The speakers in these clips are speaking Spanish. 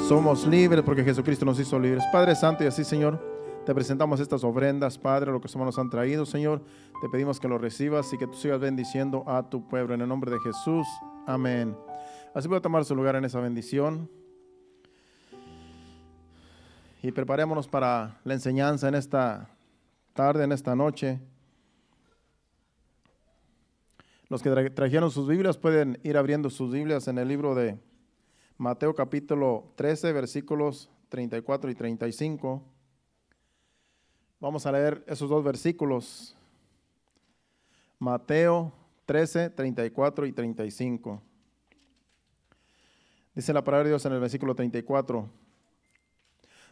Somos libres porque Jesucristo nos hizo libres. Padre Santo, y así, Señor, te presentamos estas ofrendas, Padre, lo que sus manos han traído, Señor. Te pedimos que lo recibas y que tú sigas bendiciendo a tu pueblo. En el nombre de Jesús, amén. Así voy a tomar su lugar en esa bendición. Y preparémonos para la enseñanza en esta tarde, en esta noche. Los que trajeron sus Biblias pueden ir abriendo sus Biblias en el libro de Mateo capítulo 13, versículos 34 y 35. Vamos a leer esos dos versículos. Mateo 13, 34 y 35. Dice la palabra de Dios en el versículo 34.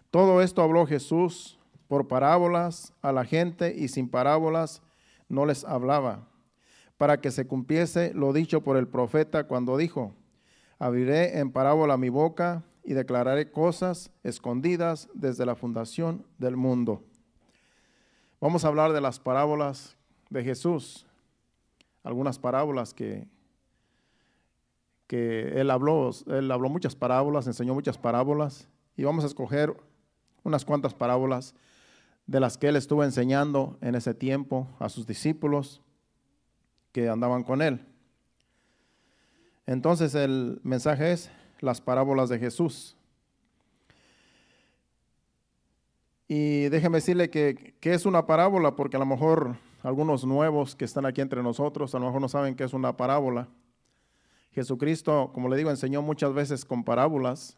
Todo esto habló Jesús por parábolas a la gente, y sin parábolas no les hablaba, para que se cumpliese lo dicho por el profeta cuando dijo: abriré en parábola mi boca y declararé cosas escondidas desde la fundación del mundo. Vamos a hablar de las parábolas de Jesús, algunas parábolas que Él habló muchas parábolas, enseñó muchas parábolas, y vamos a escoger unas cuantas parábolas de las que Él estuvo enseñando en ese tiempo a sus discípulos que andaban con Él. Entonces el mensaje es las parábolas de Jesús. Y déjeme decirle que es una parábola, porque a lo mejor algunos nuevos que están aquí entre nosotros a lo mejor no saben qué es una parábola. Jesucristo, como le digo, enseñó muchas veces con parábolas,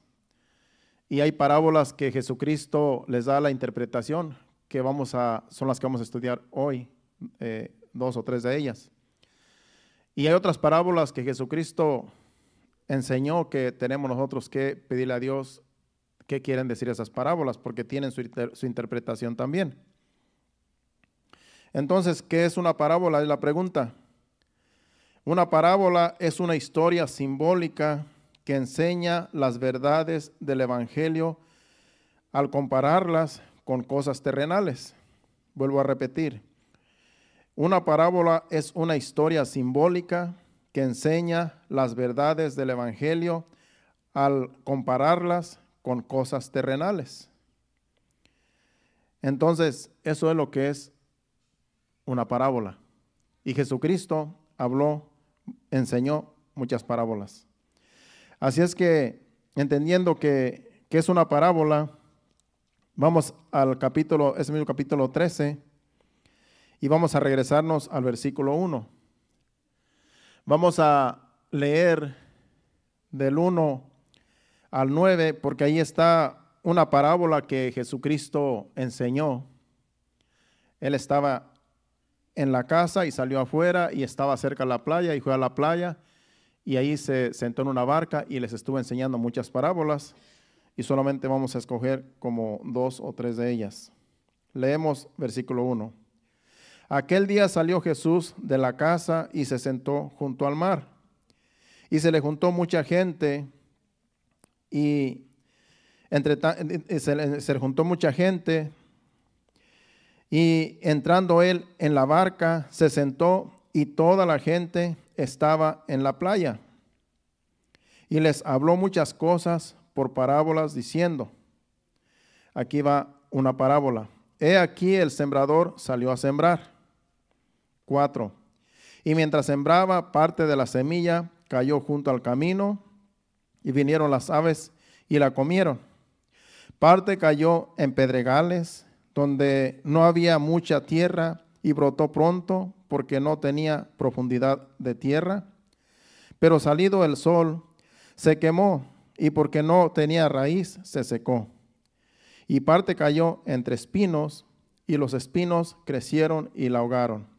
y hay parábolas que Jesucristo les da la interpretación, que son las que vamos a estudiar hoy, 2 o 3 de ellas. Y hay otras parábolas que Jesucristo enseñó que tenemos nosotros que pedirle a Dios qué quieren decir esas parábolas, porque tienen su interpretación también. Entonces, ¿qué es una parábola? Es la pregunta. Una parábola es una historia simbólica que enseña las verdades del Evangelio al compararlas con cosas terrenales. Vuelvo a repetir. Una parábola es una historia simbólica que enseña las verdades del Evangelio al compararlas con cosas terrenales. Entonces, eso es lo que es una parábola. Y Jesucristo enseñó muchas parábolas. Así es que, entendiendo que es una parábola, vamos al ese mismo capítulo 13, y vamos a regresarnos al versículo 1. Vamos a leer del 1 al 9, porque ahí está una parábola que Jesucristo enseñó. Él estaba en la casa y salió afuera, y estaba cerca de la playa, y fue a la playa, y ahí se sentó en una barca y les estuvo enseñando muchas parábolas, y solamente vamos a escoger como 2 o 3 de ellas. Leemos versículo 1. Aquel día salió Jesús de la casa y se sentó junto al mar, y se le juntó mucha gente, y y entrando él en la barca se sentó, y toda la gente estaba en la playa, y les habló muchas cosas por parábolas, diciendo, aquí va una parábola. He aquí el sembrador salió a sembrar. 4. Y mientras sembraba, parte de la semilla cayó junto al camino, y vinieron las aves y la comieron. Parte cayó en pedregales, donde no había mucha tierra, y brotó pronto, porque no tenía profundidad de tierra. Pero salido el sol, se quemó, y porque no tenía raíz, se secó. Y parte cayó entre espinos, y los espinos crecieron y la ahogaron.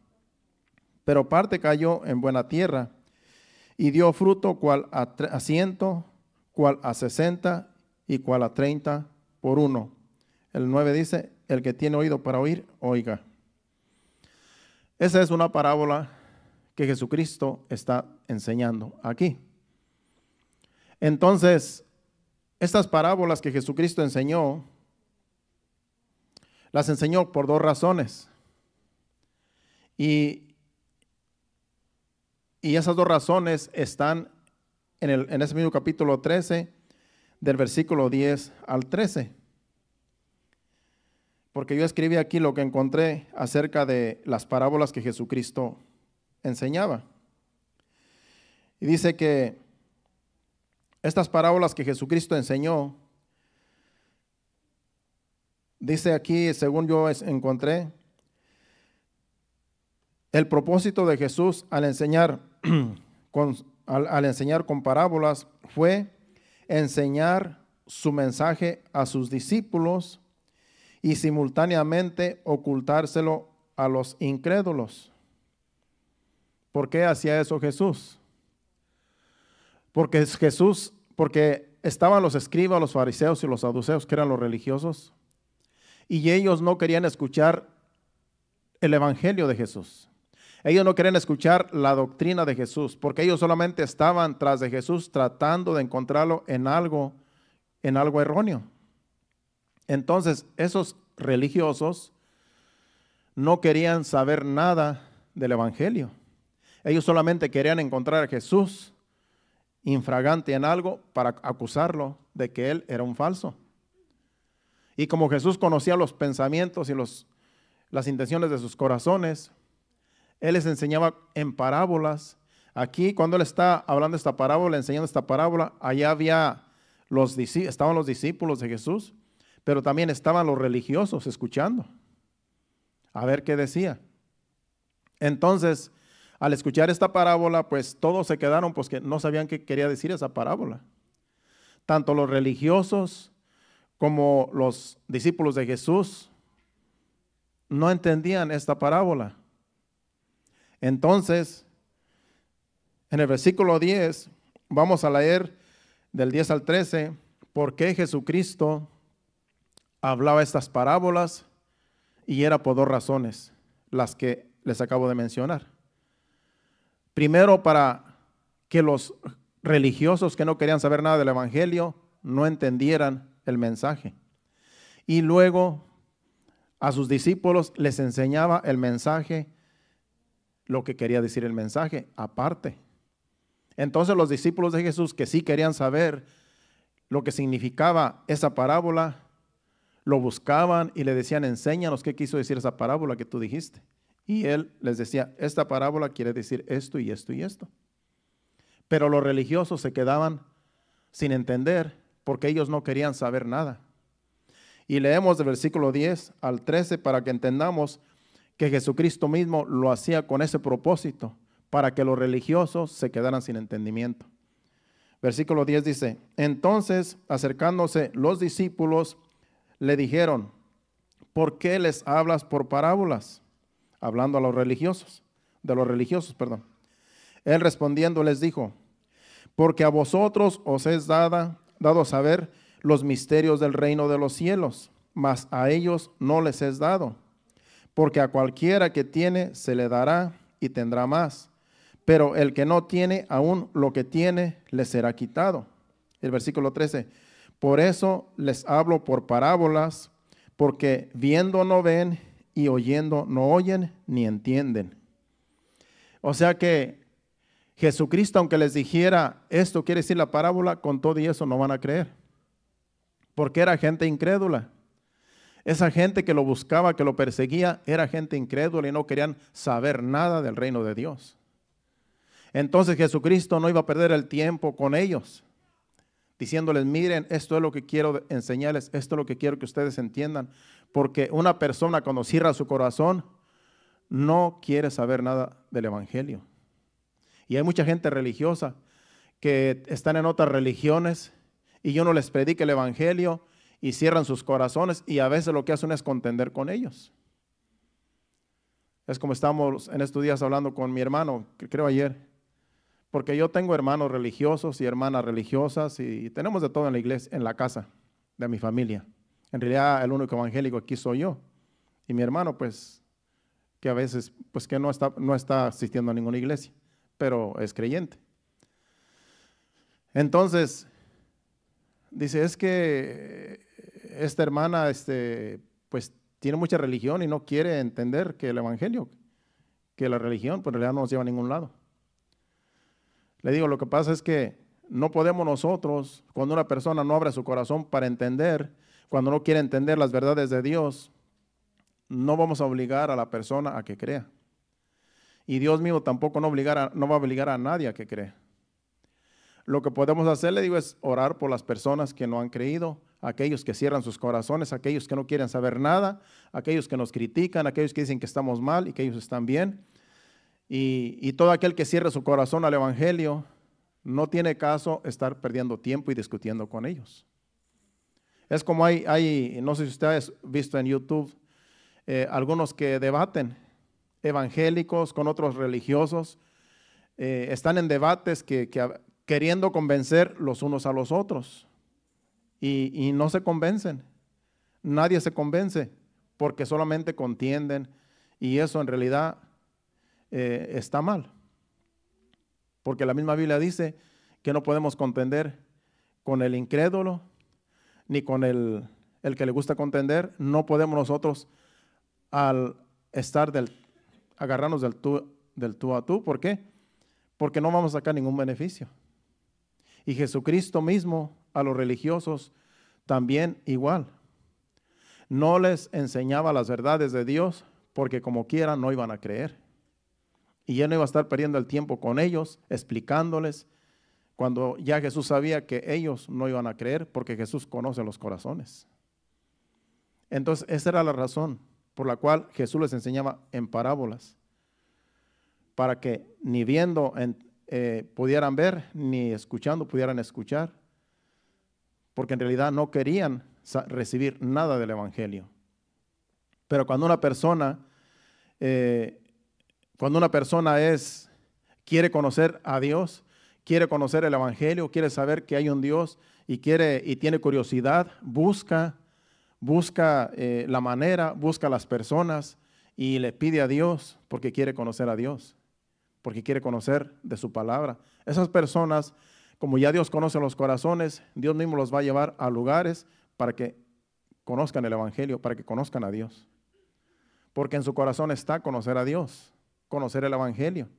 Pero parte cayó en buena tierra, y dio fruto, cual a 100, cual a 60, y cual a 30 por 1. El 9 dice, el que tiene oído para oír, oiga. Esa es una parábola que Jesucristo está enseñando aquí. Entonces, estas parábolas que Jesucristo enseñó, las enseñó por 2 razones. Y esas 2 razones están en ese mismo capítulo 13 del versículo 10 al 13. Porque yo escribí aquí lo que encontré acerca de las parábolas que Jesucristo enseñaba. Y dice que estas parábolas que Jesucristo enseñó, dice aquí, según yo encontré, el propósito de Jesús al enseñar con parábolas fue enseñar su mensaje a sus discípulos y simultáneamente ocultárselo a los incrédulos. ¿Por qué hacía eso Jesús? Porque estaban los escribas, los fariseos y los saduceos, que eran los religiosos, y ellos no querían escuchar el evangelio de Jesús. Ellos no querían escuchar la doctrina de Jesús, porque ellos solamente estaban tras de Jesús tratando de encontrarlo en algo erróneo. Entonces, esos religiosos no querían saber nada del evangelio. Ellos solamente querían encontrar a Jesús infragante en algo para acusarlo de que él era un falso. Y como Jesús conocía los pensamientos y las intenciones de sus corazones, él les enseñaba en parábolas. Aquí, cuando él está hablando esta parábola, enseñando esta parábola, allá estaban los discípulos de Jesús, pero también estaban los religiosos escuchando, a ver qué decía. Entonces, al escuchar esta parábola, pues todos se quedaron, pues que no sabían qué quería decir esa parábola. Tanto los religiosos como los discípulos de Jesús no entendían esta parábola. Entonces, en el versículo 10, vamos a leer del 10 al 13, por qué Jesucristo hablaba estas parábolas, y era por dos razones, las que les acabo de mencionar. Primero, para que los religiosos que no querían saber nada del evangelio no entendieran el mensaje. Y luego a sus discípulos les enseñaba el mensaje, lo que quería decir el mensaje, aparte. Entonces los discípulos de Jesús, que sí querían saber lo que significaba esa parábola, lo buscaban y le decían, enséñanos qué quiso decir esa parábola que tú dijiste. Y él les decía, esta parábola quiere decir esto y esto y esto. Pero los religiosos se quedaban sin entender porque ellos no querían saber nada. Y leemos del versículo 10 al 13 para que entendamos que Jesucristo mismo lo hacía con ese propósito, para que los religiosos se quedaran sin entendimiento. Versículo 10 dice, entonces acercándose los discípulos le dijeron, ¿por qué les hablas por parábolas? Hablando a los religiosos, perdón. Él respondiendo les dijo, porque a vosotros os es dado saber los misterios del reino de los cielos, mas a ellos no les es dado. Porque a cualquiera que tiene se le dará y tendrá más, pero el que no tiene, aún lo que tiene le será quitado. El versículo 13, por eso les hablo por parábolas, porque viendo no ven y oyendo no oyen ni entienden. O sea que Jesucristo, aunque les dijera esto quiere decir la parábola, con todo y eso no van a creer, porque era gente incrédula. Esa gente que lo buscaba, que lo perseguía, era gente incrédula y no querían saber nada del reino de Dios. Entonces Jesucristo no iba a perder el tiempo con ellos, diciéndoles, miren, esto es lo que quiero enseñarles, esto es lo que quiero que ustedes entiendan, porque una persona cuando cierra su corazón no quiere saber nada del evangelio. Y hay mucha gente religiosa que están en otras religiones y yo no les predico el evangelio y cierran sus corazones y a veces lo que hacen es contender con ellos. Es como estamos en estos días hablando con mi hermano, creo ayer, porque yo tengo hermanos religiosos y hermanas religiosas y tenemos de todo en la iglesia, en la casa de mi familia. En realidad el único evangélico aquí soy yo y mi hermano pues que a veces pues que no está asistiendo a ninguna iglesia, pero es creyente. Entonces dice, es que esta hermana pues tiene mucha religión y no quiere entender que el evangelio, que la religión pues en realidad no nos lleva a ningún lado. Le digo, lo que pasa es que no podemos nosotros, cuando una persona no abre su corazón para entender, cuando no quiere entender las verdades de Dios, no vamos a obligar a la persona a que crea. Y Dios mismo tampoco no va a obligar a nadie a que crea. Lo que podemos hacer, le digo, es orar por las personas que no han creído, aquellos que cierran sus corazones, aquellos que no quieren saber nada, aquellos que nos critican, aquellos que dicen que estamos mal y que ellos están bien. Y todo aquel que cierre su corazón al Evangelio, no tiene caso estar perdiendo tiempo y discutiendo con ellos. Es como no sé si ustedes han visto en YouTube, algunos que debaten, evangélicos con otros religiosos, están en debates queriendo convencer los unos a los otros y no se convencen. Nadie se convence porque solamente contienden y eso en realidad está mal. Porque la misma Biblia dice que no podemos contender con el incrédulo ni con el que le gusta contender. No podemos nosotros al estar agarrarnos del tú a tú. ¿Por qué? Porque no vamos a sacar ningún beneficio. Y Jesucristo mismo a los religiosos también igual. No les enseñaba las verdades de Dios porque como quieran no iban a creer. Y él no iba a estar perdiendo el tiempo con ellos, explicándoles, cuando ya Jesús sabía que ellos no iban a creer porque Jesús conoce los corazones. Entonces esa era la razón por la cual Jesús les enseñaba en parábolas, para que ni viendo pudieran ver, ni escuchando pudieran escuchar, porque en realidad no querían recibir nada del Evangelio. Pero cuando una persona quiere conocer a Dios, quiere conocer el Evangelio, quiere saber que hay un Dios y tiene curiosidad, busca la manera, busca las personas y le pide a Dios porque quiere conocer a Dios, porque quiere conocer de su palabra. Esas personas, como ya Dios conoce los corazones, Dios mismo los va a llevar a lugares para que conozcan el Evangelio, para que conozcan a Dios. Porque en su corazón está conocer a Dios, conocer el Evangelio.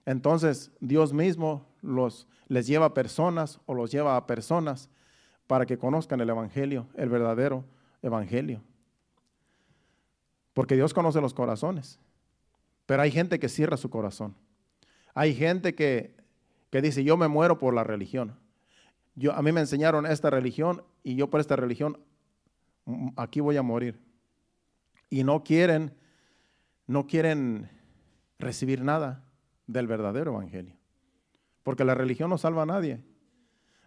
Entonces Dios mismo les lleva a personas o los lleva a personas para que conozcan el Evangelio, el verdadero Evangelio. Porque Dios conoce los corazones, pero hay gente que cierra su corazón. Hay gente que dice, yo me muero por la religión. A mí me enseñaron esta religión y yo por esta religión aquí voy a morir. Y no quieren recibir nada del verdadero Evangelio. Porque la religión no salva a nadie.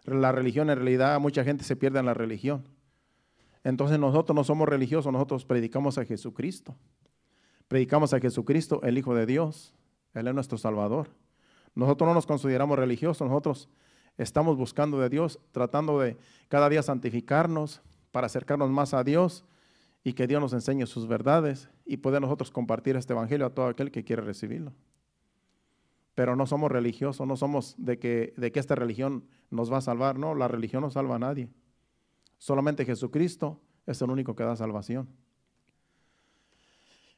La religión, en realidad, mucha gente se pierde en la religión. Entonces nosotros no somos religiosos, nosotros predicamos a Jesucristo. Predicamos a Jesucristo, el Hijo de Dios. Él es nuestro Salvador. Nosotros no nos consideramos religiosos, nosotros estamos buscando de Dios, tratando de cada día santificarnos para acercarnos más a Dios y que Dios nos enseñe sus verdades y poder nosotros compartir este Evangelio a todo aquel que quiere recibirlo. Pero no somos religiosos, no somos de que esta religión nos va a salvar. No, la religión no salva a nadie. Solamente Jesucristo es el único que da salvación.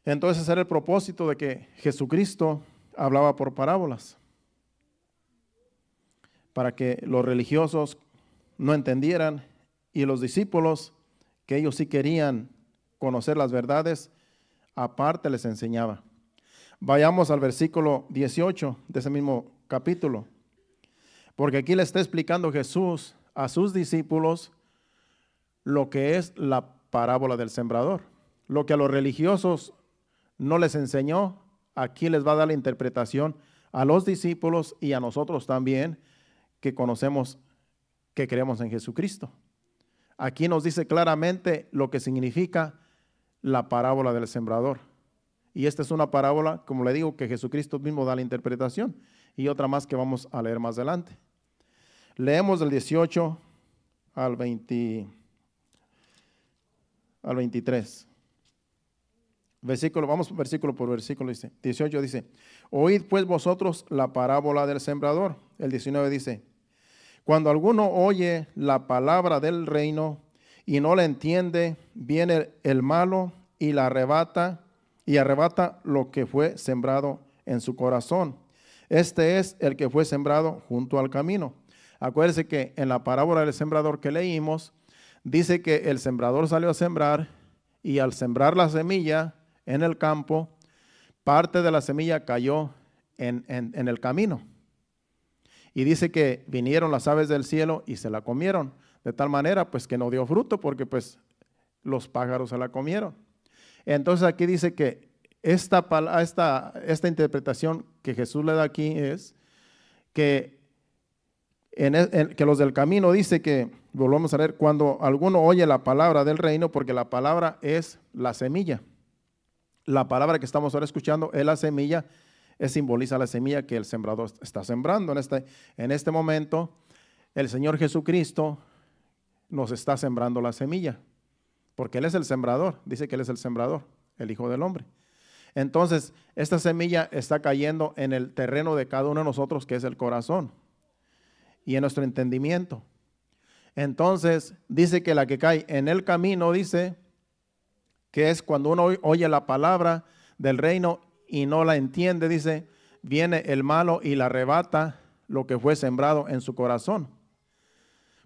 Entonces ese era el propósito de que Jesucristo hablaba por parábolas, para que los religiosos no entendieran y los discípulos, que ellos sí querían conocer las verdades, aparte les enseñaba. Vayamos al versículo 18 de ese mismo capítulo, porque aquí le está explicando Jesús a sus discípulos lo que es la parábola del sembrador. Lo que a los religiosos no les enseñó, aquí les va a dar la interpretación a los discípulos y a nosotros también, que conocemos, que creemos en Jesucristo. Aquí nos dice claramente lo que significa la parábola del sembrador. Y esta es una parábola, como le digo, que Jesucristo mismo da la interpretación. Y otra más que vamos a leer más adelante. Leemos del 18 al 23. Vamos versículo por versículo. Dice, 18 dice, oíd pues vosotros la parábola del sembrador. El 19 dice, cuando alguno oye la palabra del reino y no la entiende, viene el malo y la arrebata lo que fue sembrado en su corazón. Este es el que fue sembrado junto al camino. Acuérdense que en la parábola del sembrador que leímos, dice que el sembrador salió a sembrar y al sembrar la semilla en el campo, parte de la semilla cayó en el camino. Y dice que vinieron las aves del cielo y se la comieron, de tal manera pues que no dio fruto porque pues los pájaros se la comieron. Entonces aquí dice que esta interpretación que Jesús le da aquí es que, que los del camino dice que, volvamos a leer, cuando alguno oye la palabra del reino, porque la palabra es la semilla. La palabra que estamos ahora escuchando es la semilla, simboliza la semilla que el sembrador está sembrando. En este momento, el Señor Jesucristo nos está sembrando la semilla, porque Él es el sembrador, dice que Él es el sembrador, el Hijo del Hombre. Entonces, esta semilla está cayendo en el terreno de cada uno de nosotros, que es el corazón, y en nuestro entendimiento. Entonces, dice que la que cae en el camino, dice que es cuando uno oye la palabra del reino y no la entiende, dice, viene el malo y la arrebata lo que fue sembrado en su corazón.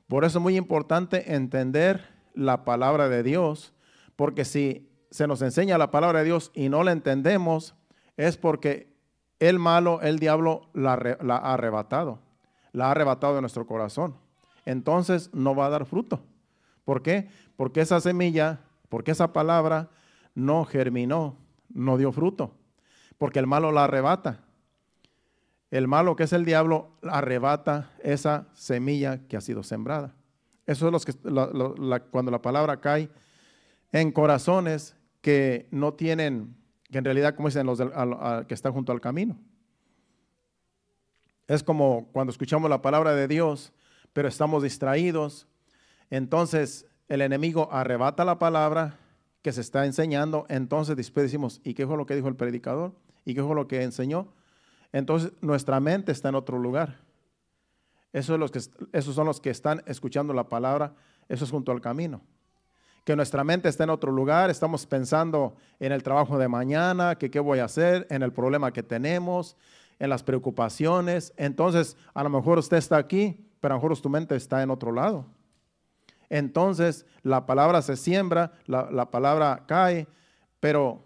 Por eso es muy importante entender la palabra de Dios, porque si se nos enseña la palabra de Dios y no la entendemos, es porque el malo, el diablo, la ha arrebatado de nuestro corazón. Entonces no va a dar fruto. ¿Por qué? Porque esa semilla, porque esa palabra no germinó, no dio fruto, porque el malo la arrebata. El malo, que es el diablo, arrebata esa semilla que ha sido sembrada. Eso es cuando la palabra cae en corazones que no tienen, que en realidad, como dicen que están junto al camino. Es como cuando escuchamos la palabra de Dios, pero estamos distraídos. Entonces el enemigo arrebata la palabra que se está enseñando. Entonces después decimos, ¿y qué fue lo que dijo el predicador? ¿Y qué fue lo que enseñó? Entonces nuestra mente está en otro lugar. Esos son los que están escuchando la palabra. Eso es junto al camino. Que nuestra mente está en otro lugar. Estamos pensando en el trabajo de mañana, que qué voy a hacer, en el problema que tenemos, en las preocupaciones. Entonces a lo mejor usted está aquí, pero a lo mejor tu mente está en otro lado. Entonces la palabra se siembra, la palabra cae, pero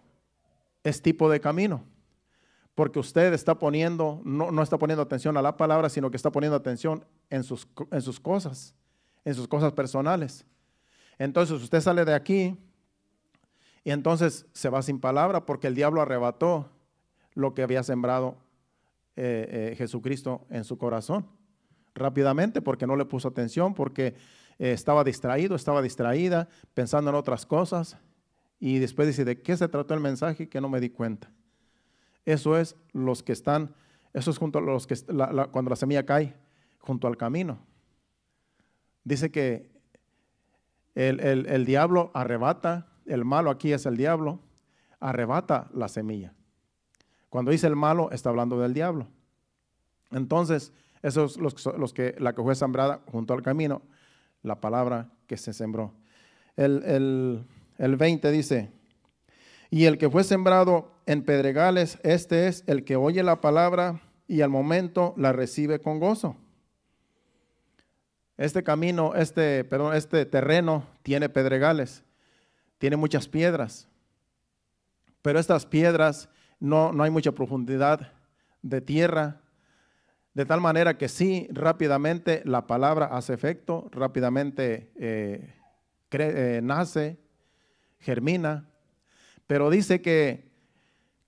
es tipo de camino. Porque usted está poniendo, no está poniendo atención a la palabra, sino que está poniendo atención en sus cosas personales. Entonces usted sale de aquí y entonces se va sin palabra, porque el diablo arrebató lo que había sembrado Jesucristo en su corazón rápidamente, porque no le puso atención, porque estaba distraída, pensando en otras cosas, y después dice, ¿de qué se trató el mensaje? Que no me di cuenta. Eso es junto a los que cuando la semilla cae junto al camino. Dice que el diablo arrebata, el malo aquí es el diablo, arrebata la semilla. Cuando dice el malo, está hablando del diablo. Entonces, esos la que fue sembrada junto al camino, la palabra que se sembró. El 20 dice, y el que fue sembrado en pedregales, este es el que oye la palabra y al momento la recibe con gozo. Este terreno tiene pedregales, tiene muchas piedras, pero estas piedras no hay mucha profundidad de tierra, de tal manera que sí, rápidamente la palabra hace efecto, rápidamente nace, germina. Pero dice que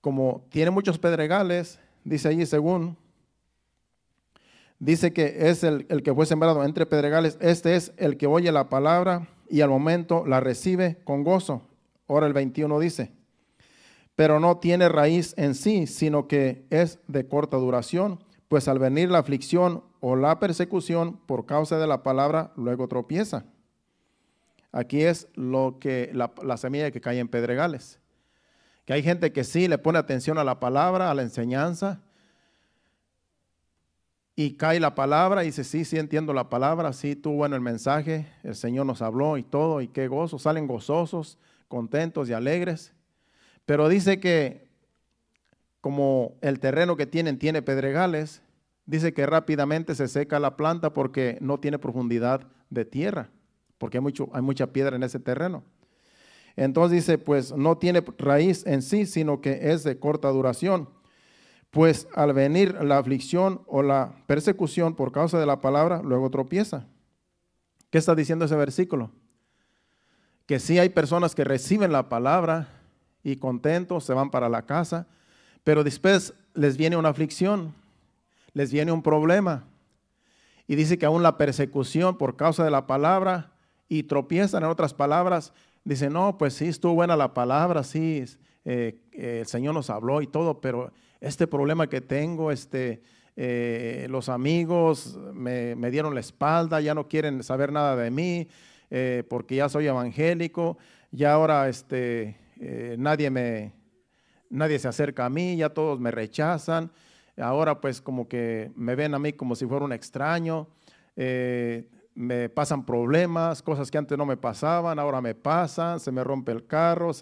como tiene muchos pedregales, dice allí dice que es el que fue sembrado entre pedregales, este es el que oye la palabra y al momento la recibe con gozo. Ahora el 21 dice, pero no tiene raíz en sí, sino que es de corta duración, pues al venir la aflicción o la persecución por causa de la palabra, luego tropieza. Aquí es la semilla que cae en pedregales. Que hay gente que sí le pone atención a la palabra, a la enseñanza, y cae la palabra y dice, sí entiendo la palabra, sí estuvo bueno el mensaje, el Señor nos habló y todo, y qué gozo, salen gozosos, contentos y alegres. Pero dice que como el terreno que tiene pedregales, dice que rápidamente se seca la planta porque no tiene profundidad de tierra, porque hay mucha piedra en ese terreno. Entonces dice, pues no tiene raíz en sí, sino que es de corta duración. Pues al venir la aflicción o la persecución por causa de la palabra, luego tropieza. ¿Qué está diciendo ese versículo? Que sí hay personas que reciben la palabra y contentos se van para la casa, pero después les viene una aflicción, les viene un problema. Y dice que aún la persecución por causa de la palabra y tropiezan, en otras palabras, dicen, no, pues sí, estuvo buena la palabra, sí, el Señor nos habló y todo, pero este problema que tengo, los amigos me dieron la espalda, ya no quieren saber nada de mí, porque ya soy evangélico, ya ahora nadie se acerca a mí, ya todos me rechazan, ahora pues como que me ven a mí como si fuera un extraño, me pasan problemas, cosas que antes no me pasaban, ahora me pasan, se me rompe el carro,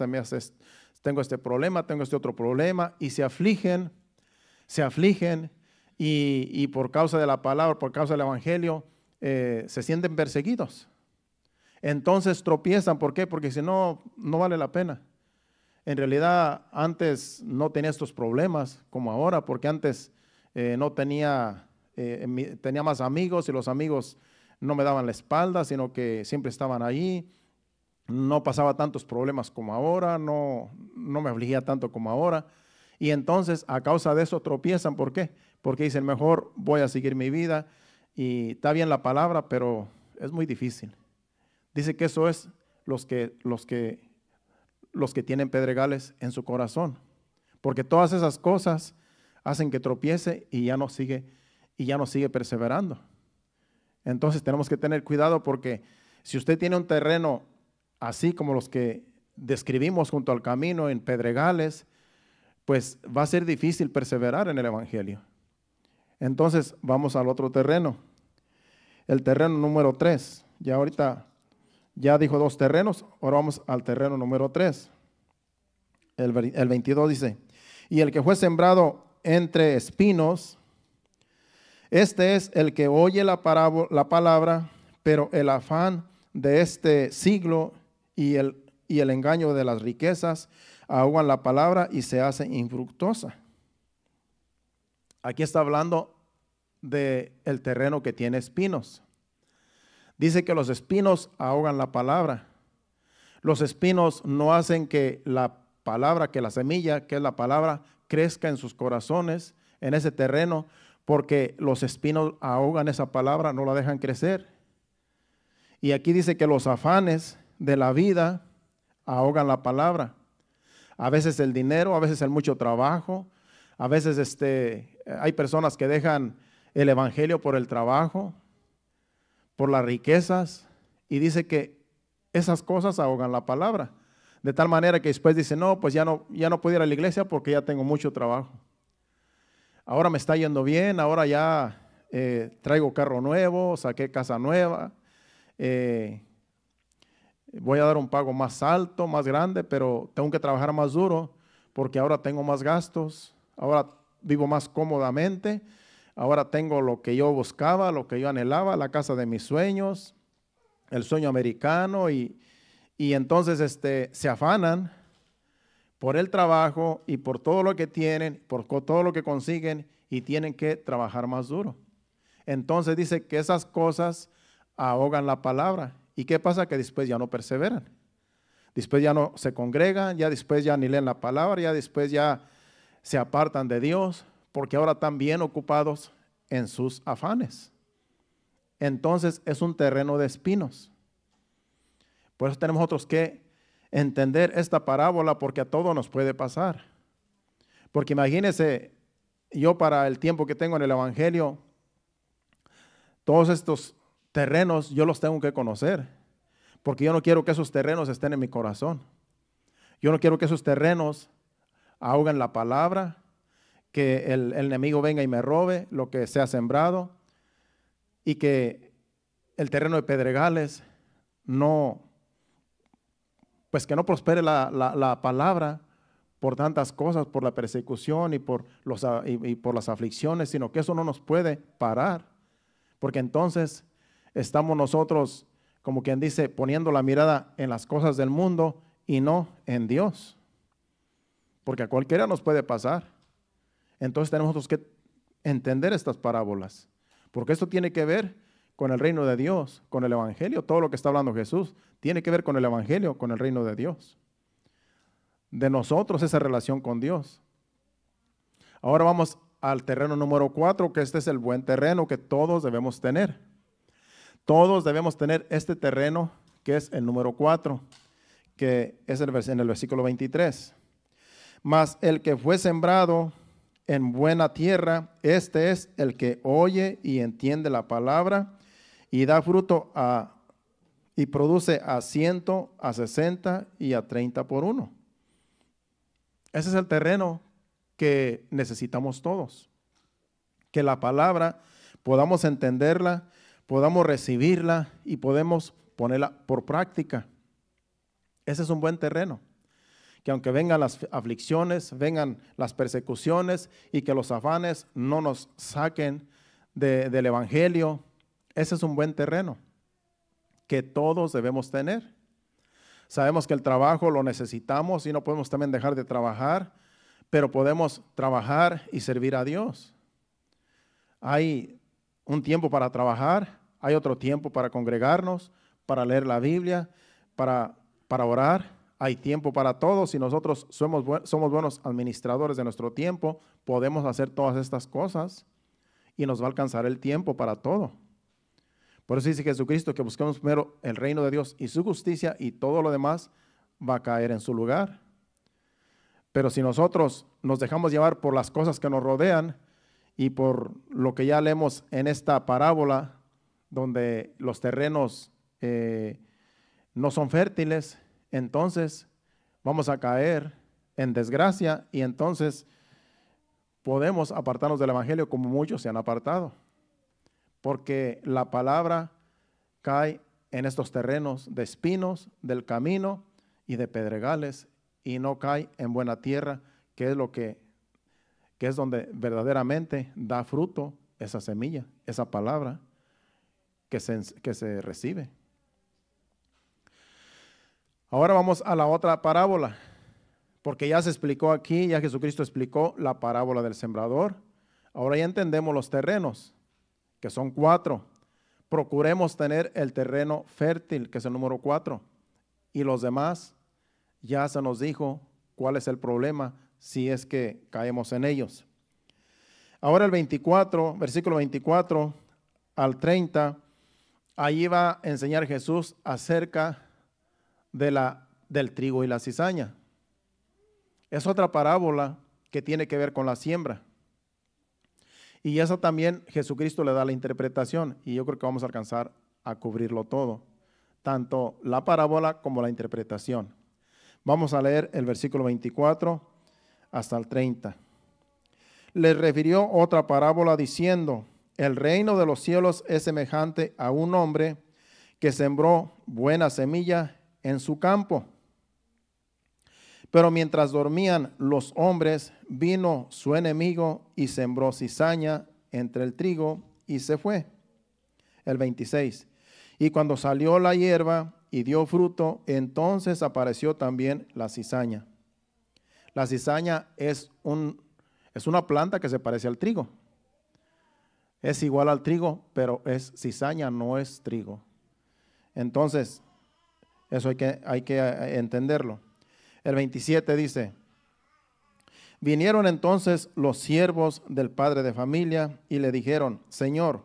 tengo este problema, tengo este otro problema, y se afligen, y por causa de la palabra, por causa del evangelio, se sienten perseguidos. Entonces tropiezan, ¿por qué? Porque si no, no vale la pena. En realidad, antes no tenía estos problemas como ahora, porque antes no tenía más amigos y los amigos no me daban la espalda, sino que siempre estaban ahí. No pasaba tantos problemas como ahora, no me afligía tanto como ahora. Y entonces, a causa de eso, tropiezan. ¿Por qué? Porque dicen, mejor voy a seguir mi vida. Y está bien la palabra, pero es muy difícil. Dice que eso es los que tienen pedregales en su corazón. Porque todas esas cosas hacen que tropiece y ya no sigue perseverando. Entonces tenemos que tener cuidado, porque si usted tiene un terreno así como los que describimos junto al camino, en pedregales, pues va a ser difícil perseverar en el evangelio. Entonces vamos al otro terreno, el terreno número 3. Ya ahorita ya dijo 2 terrenos, ahora vamos al terreno número 3. El 22 dice, y el que fue sembrado entre espinos, este es el que oye la palabra, pero el afán de este siglo y el engaño de las riquezas ahogan la palabra y se hace infructuosa. Aquí está hablando del terreno que tiene espinos. Dice que los espinos ahogan la palabra. Los espinos no hacen que la palabra, que la semilla, que es la palabra, crezca en sus corazones, en ese terreno, porque los espinos ahogan esa palabra, no la dejan crecer. Y aquí dice que los afanes de la vida ahogan la palabra. A veces el dinero, a veces el mucho trabajo, a veces hay personas que dejan el evangelio por el trabajo, por las riquezas, y dice que esas cosas ahogan la palabra. De tal manera que después dice, no, pues ya no puedo ir a la iglesia porque ya tengo mucho trabajo. Ahora me está yendo bien, ahora ya traigo carro nuevo, saqué casa nueva, voy a dar un pago más alto, más grande, pero tengo que trabajar más duro porque ahora tengo más gastos, ahora vivo más cómodamente, ahora tengo lo que yo buscaba, lo que yo anhelaba, la casa de mis sueños, el sueño americano, y entonces se afanan por el trabajo y por todo lo que tienen, por todo lo que consiguen, y tienen que trabajar más duro. Entonces dice que esas cosas ahogan la palabra. ¿Y qué pasa? Que después ya no perseveran. Después ya no se congregan, ya después ya ni leen la palabra, ya después ya se apartan de Dios, porque ahora están bien ocupados en sus afanes. Entonces es un terreno de espinos. Por eso tenemos nosotros que entender esta parábola, porque a todos nos puede pasar. Porque imagínense, yo para el tiempo que tengo en el evangelio, todos estos terrenos yo los tengo que conocer, porque yo no quiero que esos terrenos estén en mi corazón. Yo no quiero que esos terrenos ahoguen la palabra, que el enemigo venga y me robe lo que se ha sembrado, y que el terreno de pedregales que no prospere la palabra, por tantas cosas, por la persecución y por las aflicciones, sino que eso no nos puede parar, porque entonces estamos nosotros, como quien dice, poniendo la mirada en las cosas del mundo y no en Dios, porque a cualquiera nos puede pasar. Entonces tenemos que entender estas parábolas, porque esto tiene que ver con el reino de Dios, con el evangelio. Todo lo que está hablando Jesús tiene que ver con el evangelio, con el reino de Dios. De nosotros esa relación con Dios. Ahora vamos al terreno número 4, que este es el buen terreno que todos debemos tener. Todos debemos tener este terreno, que es el número 4, que es en el versículo 23. Mas el que fue sembrado en buena tierra, este es el que oye y entiende la palabra y da fruto y produce a 100, a 60 y a 30 por uno. Ese es el terreno que necesitamos todos. Que la palabra podamos entenderla, podamos recibirla y podemos ponerla por práctica. Ese es un buen terreno. Que aunque vengan las aflicciones, vengan las persecuciones y que los afanes no nos saquen del evangelio, ese es un buen terreno que todos debemos tener. Sabemos que el trabajo lo necesitamos y no podemos también dejar de trabajar, pero podemos trabajar y servir a Dios. Hay un tiempo para trabajar, hay otro tiempo para congregarnos, para leer la Biblia, para orar. Hay tiempo para todos y nosotros somos buenos administradores de nuestro tiempo. Podemos hacer todas estas cosas y nos va a alcanzar el tiempo para todo. Por eso dice Jesucristo que busquemos primero el reino de Dios y su justicia y todo lo demás va a caer en su lugar. Pero si nosotros nos dejamos llevar por las cosas que nos rodean y por lo que ya leemos en esta parábola, donde los terrenos no son fértiles, entonces vamos a caer en desgracia y entonces podemos apartarnos del evangelio como muchos se han apartado. Porque la palabra cae en estos terrenos de espinos, del camino y de pedregales, y no cae en buena tierra, que es donde verdaderamente da fruto esa semilla, esa palabra que se recibe. Ahora vamos a la otra parábola, porque ya se explicó aquí, ya Jesucristo explicó la parábola del sembrador. Ahora ya entendemos los terrenos, que son 4. Procuremos tener el terreno fértil, que es el número 4. Y los demás, ya se nos dijo cuál es el problema si es que caemos en ellos. Ahora el 24, versículo 24 al 30, ahí va a enseñar Jesús acerca del trigo y la cizaña. Es otra parábola que tiene que ver con la siembra. Y eso también Jesucristo le da la interpretación y yo creo que vamos a alcanzar a cubrirlo todo, tanto la parábola como la interpretación. Vamos a leer el versículo 24 hasta el 30. Les refirió otra parábola diciendo: el reino de los cielos es semejante a un hombre que sembró buena semilla en su campo. Pero mientras dormían los hombres, vino su enemigo y sembró cizaña entre el trigo y se fue. El 26. Y cuando salió la hierba y dio fruto, entonces apareció también la cizaña. La cizaña es una planta que se parece al trigo. Es igual al trigo, pero es cizaña, no es trigo. Entonces, eso hay que entenderlo. El 27 dice: vinieron entonces los siervos del padre de familia y le dijeron: Señor,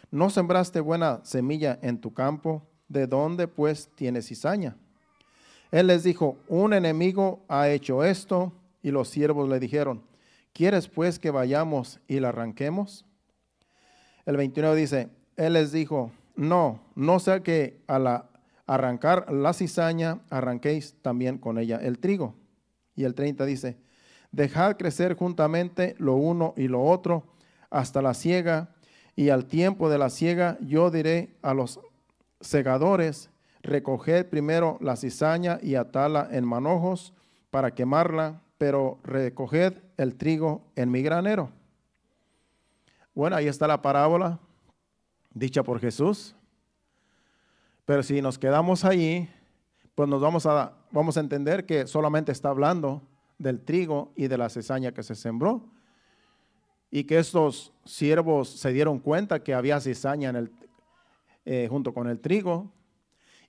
¿no sembraste buena semilla en tu campo? ¿De dónde pues tienes cizaña? Él les dijo: un enemigo ha hecho esto. Y los siervos le dijeron: ¿quieres pues que vayamos y la arranquemos? El 29 dice: él les dijo: no sea que al arrancar la cizaña arranquéis también con ella el trigo. Y el 30 dice: dejad crecer juntamente lo uno y lo otro hasta la siega, y al tiempo de la siega yo diré a los segadores: recoged primero la cizaña y atala en manojos para quemarla, pero recoged el trigo en mi granero. Bueno, ahí está la parábola dicha por Jesús. Pero si nos quedamos ahí, pues nos vamos a entender que solamente está hablando del trigo y de la cizaña que se sembró. Y que estos siervos se dieron cuenta que había cizaña junto con el trigo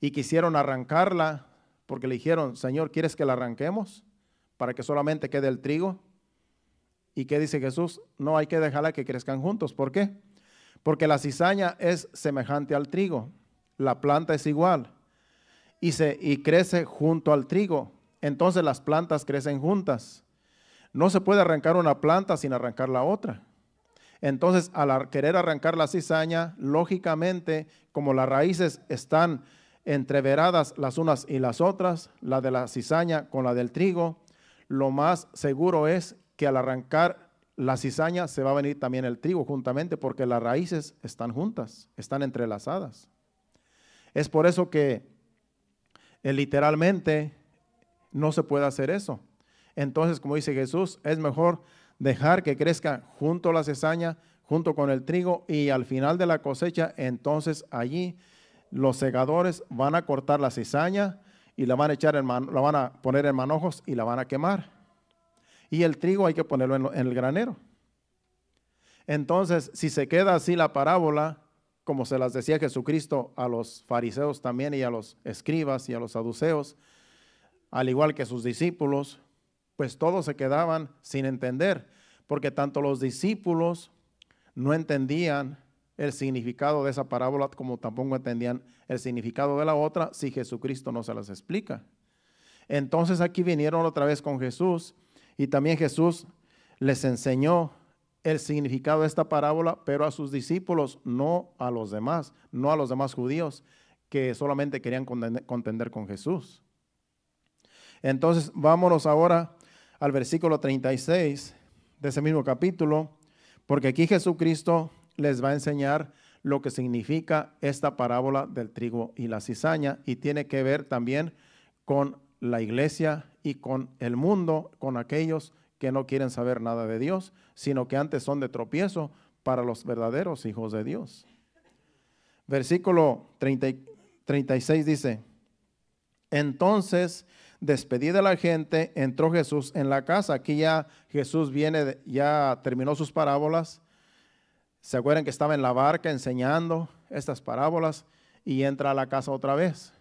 y quisieron arrancarla porque le dijeron, Señor, ¿quieres que la arranquemos para que solamente quede el trigo? ¿Y qué dice Jesús? No, hay que dejarla que crezcan juntos. ¿Por qué? Porque la cizaña es semejante al trigo, la planta es igual y crece junto al trigo. Entonces las plantas crecen juntas. No se puede arrancar una planta sin arrancar la otra. Entonces, al querer arrancar la cizaña, lógicamente, como las raíces están entreveradas las unas y las otras, la de la cizaña con la del trigo, lo más seguro es que al arrancar la cizaña se va a venir también el trigo juntamente, porque las raíces están juntas, están entrelazadas. Es por eso que literalmente no se puede hacer eso. Entonces, como dice Jesús, es mejor dejar que crezca junto a la cizaña, junto con el trigo, y al final de la cosecha, entonces allí los segadores van a cortar la cizaña y la van a poner en manojos y la van a quemar. Y el trigo hay que ponerlo en el granero. Entonces, si se queda así la parábola, como se las decía Jesucristo a los fariseos también y a los escribas y a los saduceos, al igual que sus discípulos, pues todos se quedaban sin entender, porque tanto los discípulos no entendían el significado de esa parábola como tampoco entendían el significado de la otra si Jesucristo no se las explica. Entonces aquí vinieron otra vez con Jesús y también Jesús les enseñó el significado de esta parábola, pero a sus discípulos, no a los demás judíos que solamente querían contender con Jesús. Entonces vámonos ahora al versículo 36 de ese mismo capítulo, porque aquí Jesucristo les va a enseñar lo que significa esta parábola del trigo y la cizaña, y tiene que ver también con la iglesia y con el mundo, con aquellos que no quieren saber nada de Dios, sino que antes son de tropiezo para los verdaderos hijos de Dios. Versículo 36 dice, entonces, despedida la gente, entró Jesús en la casa. Aquí ya Jesús ya terminó sus parábolas. ¿Se acuerdan que estaba en la barca enseñando estas parábolas? Y entra a la casa otra vez.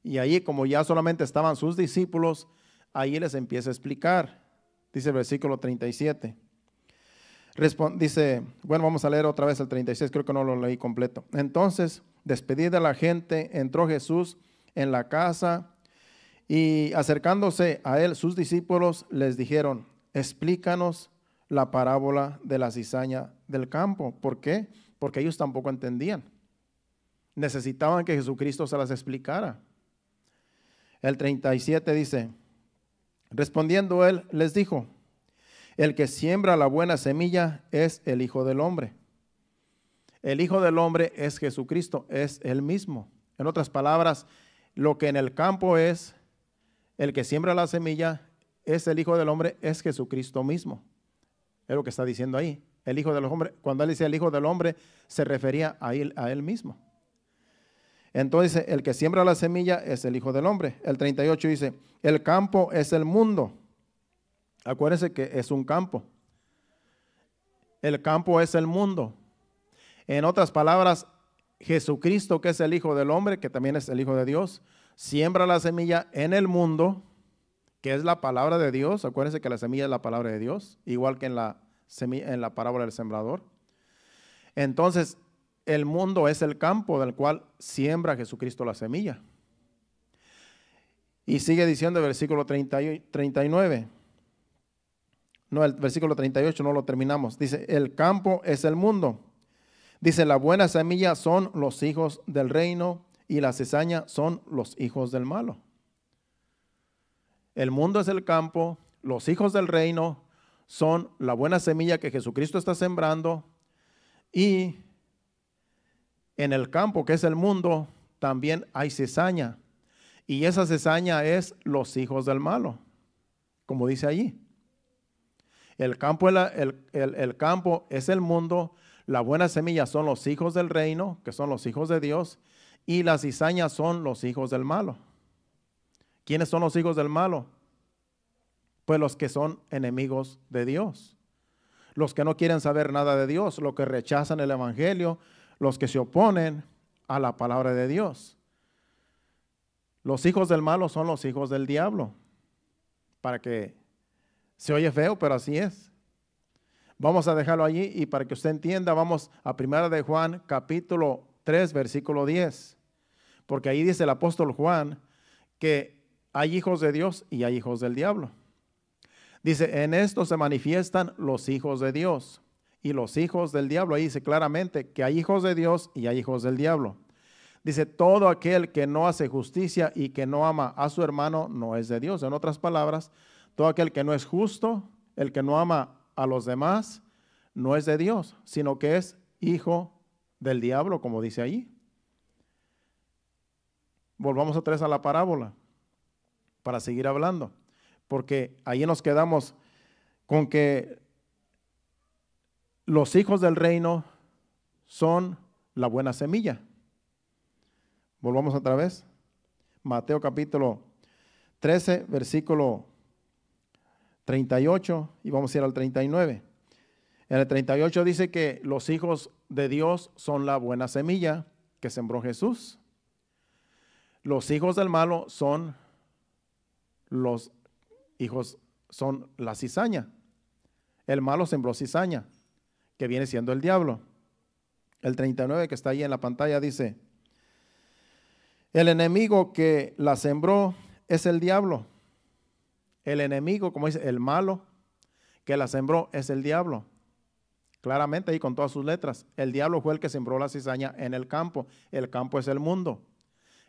Y ahí, como ya solamente estaban sus discípulos, ahí les empieza a explicar. Dice el versículo 37. Dice, bueno, vamos a leer otra vez el 36, creo que no lo leí completo. Entonces, despedida la gente, entró Jesús en la casa y acercándose a él, sus discípulos les dijeron, explícanos la parábola de la cizaña del campo. ¿Por qué? Porque ellos tampoco entendían. Necesitaban que Jesucristo se las explicara. El 37 dice, respondiendo él, les dijo, el que siembra la buena semilla es el Hijo del Hombre. El Hijo del Hombre es Jesucristo, es Él mismo. En otras palabras, lo que en el campo es, el que siembra la semilla es el Hijo del Hombre, es Jesucristo mismo. Es lo que está diciendo ahí. El Hijo del Hombre, cuando él dice el Hijo del Hombre, se refería a él mismo. Entonces, el que siembra la semilla es el Hijo del Hombre. El 38 dice, el campo es el mundo. Acuérdense que es un campo. El campo es el mundo. En otras palabras, Jesucristo, que es el Hijo del Hombre, que también es el Hijo de Dios, siembra la semilla en el mundo, que es la palabra de Dios. Acuérdense que la semilla es la palabra de Dios, igual que en la parábola del sembrador. Entonces, el mundo es el campo del cual siembra Jesucristo la semilla. Y sigue diciendo el versículo 39. No, el versículo 38 no lo terminamos. Dice, el campo es el mundo. Dice, la buena semilla son los hijos del reino y la cizaña son los hijos del malo. El mundo es el campo, los hijos del reino son la buena semilla que Jesucristo está sembrando, y en el campo, que es el mundo, también hay cizaña, y esa cizaña es los hijos del malo. como dice allí. El campo es el mundo, la buena semilla son los hijos del reino, que son los hijos de Dios, y las cizañas son los hijos del malo. ¿Quiénes son los hijos del malo? Pues los que son enemigos de Dios, los que no quieren saber nada de Dios, los que rechazan el evangelio, los que se oponen a la palabra de Dios. Los hijos del malo son los hijos del diablo. Para que se oye feo, pero así es. Vamos a dejarlo allí y para que usted entienda, vamos a 1 de Juan, capítulo 3, versículo 10. Porque ahí dice el apóstol Juan que hay hijos de Dios y hay hijos del diablo. Dice, en esto se manifiestan los hijos de Dios y los hijos del diablo. Ahí dice claramente que hay hijos de Dios y hay hijos del diablo. Dice, todo aquel que no hace justicia y que no ama a su hermano no es de Dios. En otras palabras, todo aquel que no es justo, el que no ama a los demás, no es de Dios, sino que es hijo del diablo, como dice ahí. Volvamos otra vez a la parábola para seguir hablando, porque ahí nos quedamos con que los hijos del reino son la buena semilla. Volvamos otra vez. Mateo capítulo 13, versículo 38, y vamos a ir al 39. En el 38 dice que los hijos de Dios son la buena semilla que sembró Jesús. Los hijos del malo son los hijos, son la cizaña. El malo sembró cizaña, que viene siendo el diablo. El 39 que está ahí en la pantalla dice, el enemigo que la sembró es el diablo. El enemigo, como dice, el malo que la sembró es el diablo. Claramente ahí con todas sus letras. El diablo fue el que sembró la cizaña en el campo. El campo es el mundo.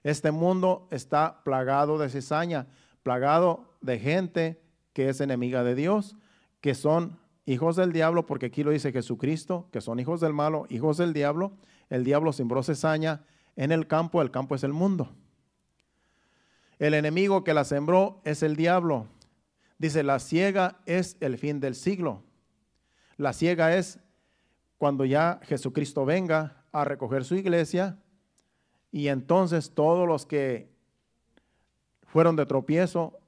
Este mundo está plagado de cizaña, plagado de gente que es enemiga de Dios, que son hijos del diablo, porque aquí lo dice Jesucristo, que son hijos del malo, hijos del diablo. El diablo sembró cizaña en el campo es el mundo. El enemigo que la sembró es el diablo. Dice, la siega es el fin del siglo. La siega es cuando ya Jesucristo venga a recoger su iglesia y entonces todos los que fueron de tropiezo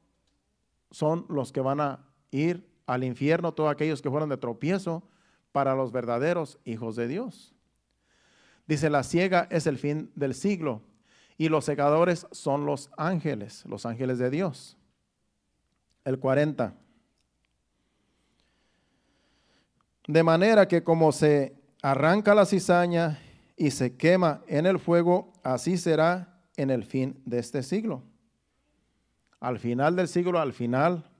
son los que van a ir al infierno, todos aquellos que fueron de tropiezo para los verdaderos hijos de Dios. Dice, la siega es el fin del siglo y los segadores son los ángeles de Dios. El 40. De manera que como se arranca la cizaña y se quema en el fuego, así será en el fin de este siglo. Al final del siglo, al final,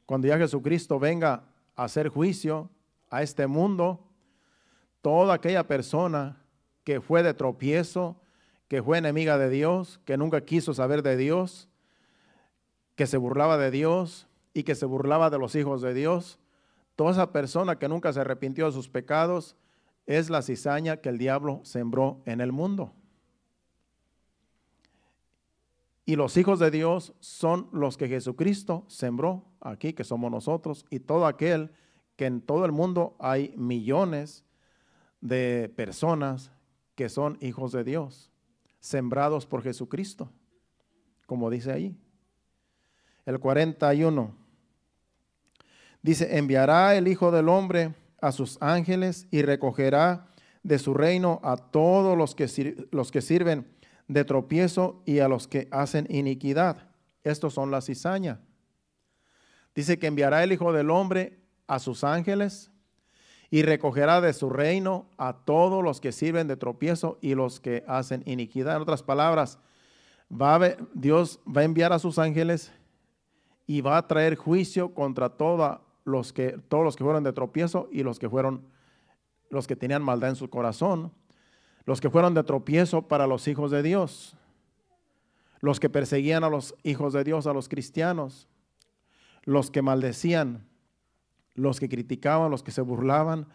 cuando ya Jesucristo venga a hacer juicio a este mundo, toda aquella persona que fue de tropiezo, que fue enemiga de Dios, que nunca quiso saber de Dios, que se burlaba de Dios y que se burlaba de los hijos de Dios, toda esa persona que nunca se arrepintió de sus pecados es la cizaña que el diablo sembró en el mundo. Y los hijos de Dios son los que Jesucristo sembró aquí, que somos nosotros, y todo aquel que en todo el mundo hay millones de personas que son hijos de Dios, sembrados por Jesucristo, como dice ahí. El 41 dice, enviará el Hijo del Hombre a sus ángeles y recogerá de su reino a todos los que sirven de tropiezo y a los que hacen iniquidad. Estos son la cizaña. Dice que enviará el Hijo del Hombre a sus ángeles y recogerá de su reino a todos los que sirven de tropiezo y los que hacen iniquidad. En otras palabras, Dios va a enviar a sus ángeles y va a traer juicio contra todos los que fueron de tropiezo y los que tenían maldad en su corazón, los que fueron de tropiezo para los hijos de Dios, los que perseguían a los hijos de Dios, a los cristianos, los que maldecían, los que criticaban, los que se burlaban,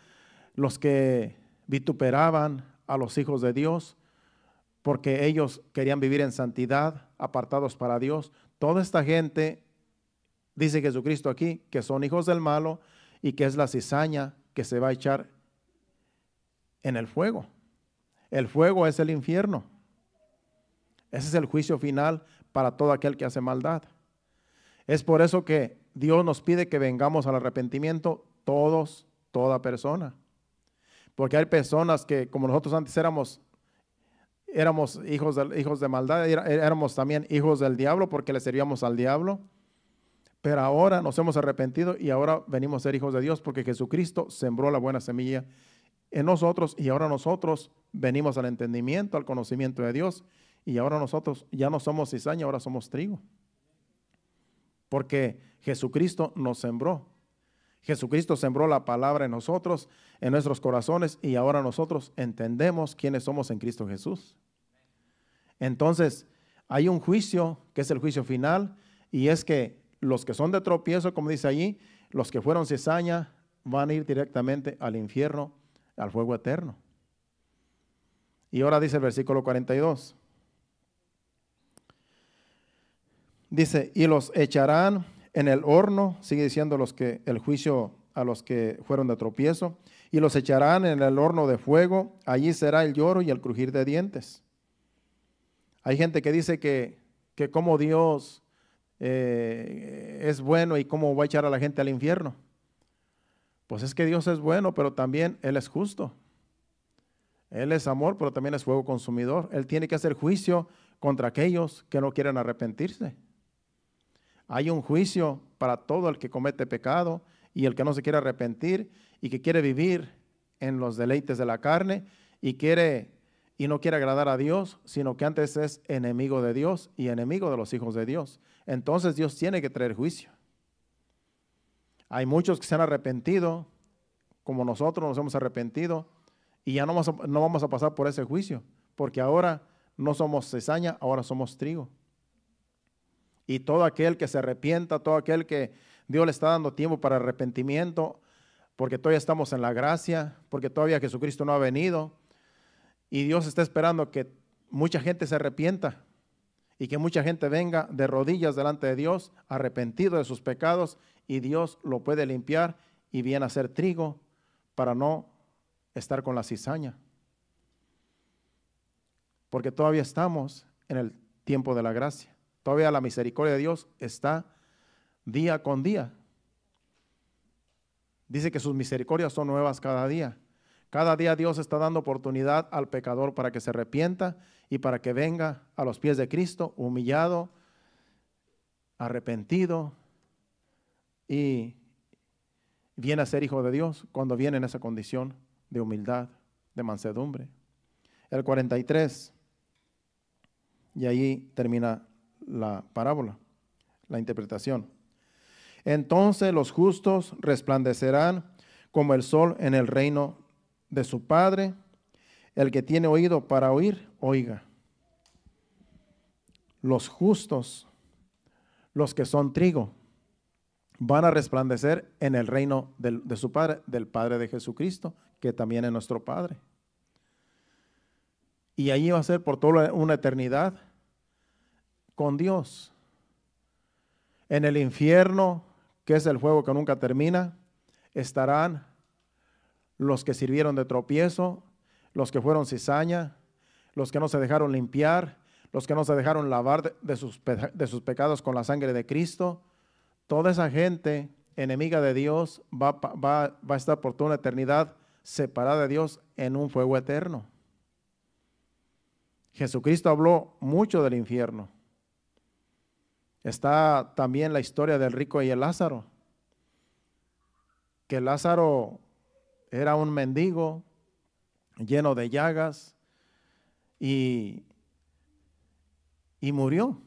los que vituperaban a los hijos de Dios, porque ellos querían vivir en santidad, apartados para Dios. Toda esta gente Dice Jesucristo aquí que son hijos del malo y que es la cizaña que se va a echar en el fuego. El fuego es el infierno. Ese es el juicio final para todo aquel que hace maldad. Es por eso que Dios nos pide que vengamos al arrepentimiento todos, toda persona. Porque hay personas que, como nosotros antes éramos hijos de maldad, éramos también hijos del diablo porque le servíamos al diablo. Pero ahora nos hemos arrepentido y ahora venimos a ser hijos de Dios porque Jesucristo sembró la buena semilla en nosotros y ahora nosotros venimos al entendimiento, al conocimiento de Dios y ahora nosotros ya no somos cizaña, ahora somos trigo. Porque Jesucristo nos sembró. Jesucristo sembró la palabra en nosotros, en nuestros corazones y ahora nosotros entendemos quiénes somos en Cristo Jesús. Entonces, hay un juicio que es el juicio final y es que los que son de tropiezo, como dice allí, los que fueron cizaña van a ir directamente al infierno, al fuego eterno. Y ahora dice el versículo 42. Dice, y los echarán en el horno, sigue diciendo el juicio a los que fueron de tropiezo, y los echarán en el horno de fuego, allí será el lloro y el crujir de dientes. Hay gente que dice que como Dios es bueno y cómo va a echar a la gente al infierno. Pues es que Dios es bueno, pero también Él es justo. Él es amor, pero también es fuego consumidor. Él tiene que hacer juicio contra aquellos que no quieren arrepentirse. Hay un juicio para todo el que comete pecado y el que no se quiere arrepentir y que quiere vivir en los deleites de la carne y no quiere agradar a Dios, sino que antes es enemigo de Dios y enemigo de los hijos de Dios. Entonces Dios tiene que traer juicio. Hay muchos que se han arrepentido, como nosotros nos hemos arrepentido, y ya no vamos a pasar por ese juicio, porque ahora no somos cizaña, ahora somos trigo. Y todo aquel que se arrepienta, todo aquel que Dios le está dando tiempo para arrepentimiento, porque todavía estamos en la gracia, porque todavía Jesucristo no ha venido, y Dios está esperando que mucha gente se arrepienta y que mucha gente venga de rodillas delante de Dios, arrepentido de sus pecados, y Dios lo puede limpiar y viene a ser trigo para no estar con la cizaña. Porque todavía estamos en el tiempo de la gracia. Todavía la misericordia de Dios está día con día. Dice que sus misericordias son nuevas cada día. Cada día Dios está dando oportunidad al pecador para que se arrepienta y para que venga a los pies de Cristo humillado, arrepentido y viene a ser hijo de Dios cuando viene en esa condición de humildad, de mansedumbre. El 43, y ahí termina la parábola, la interpretación. Entonces los justos resplandecerán como el sol en el reino de su Padre. El que tiene oído para oír, oiga. Los justos, los que son trigo, van a resplandecer en el reino de su Padre, del Padre de Jesucristo, que también es nuestro Padre. Y allí va a ser por toda una eternidad con Dios. En el infierno, que es el fuego que nunca termina, estarán los que sirvieron de tropiezo, los que fueron cizaña, los que no se dejaron limpiar, los que no se dejaron lavar de sus pecados con la sangre de Cristo. Toda esa gente enemiga de Dios va a estar por toda una eternidad separada de Dios en un fuego eterno. Jesucristo habló mucho del infierno. Está también la historia del rico y el Lázaro. Que Lázaro era un mendigo lleno de llagas y murió.